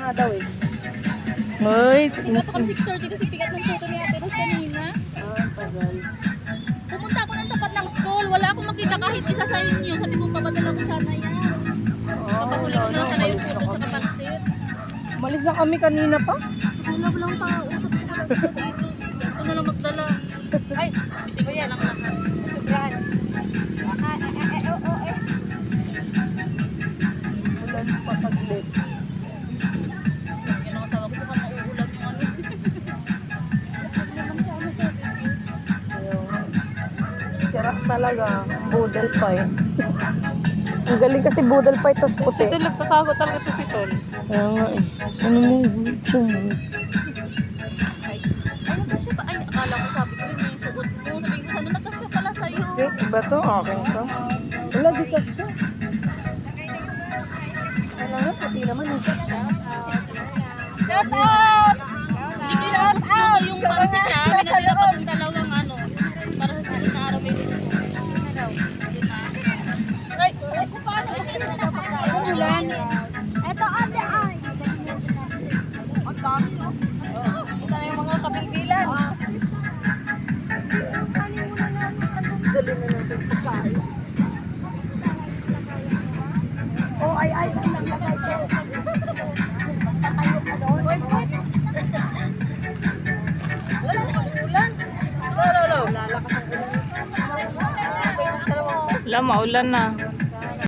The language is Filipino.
nga daw eh. Ay, Hindi ko kami 6:30 kasi pigat ng tuto ni Ate Rose kanina. Tagal. Pumunta ako ng tapat ng school. Wala akong makita kahit isa sa inyo. Sabi ko, papadala ko sana yan. Papahuli ko na lang sana yung puto sa kapansit. Umalis na kami kanina pa. Wala lang tao. Sabi ko dito. Ito na lang magdala. Ay, bitin ko yan ang lahat. Sobrahan. Ulan pa saglit. Yan ang asawa ko. Baka mauulan yung ano. Sarap talaga. Boodle pie. Ang galing kasi boodle pie tapos puti. ito nagtatago talaga ito si Tol. Kaya nga eh. Ano mo? Ay, ano ba siya ba? Ay, akala ko sabi ko yung sugot mo. Sabi ko, sana magkasya pala sa'yo. Iba to? Akin to? Wala, di kasi. Wala nga, puti naman eh. Shout out! Hindi ko yung gusto yung pansit ha. Pinatira ko yung dalawang ano. Para sa sunod na araw may luto. Ay, ko paano? Ulan. Ito ate ay. Ang dami no? Ito na yung mga kabilbilan. Kanin muna namin ano. Dali na natin pagkain. Oh, ay, lang lagay ko. Tatayo ka doon. Wala namang ulan. Lalakas ang ulan. Wala, maulan na.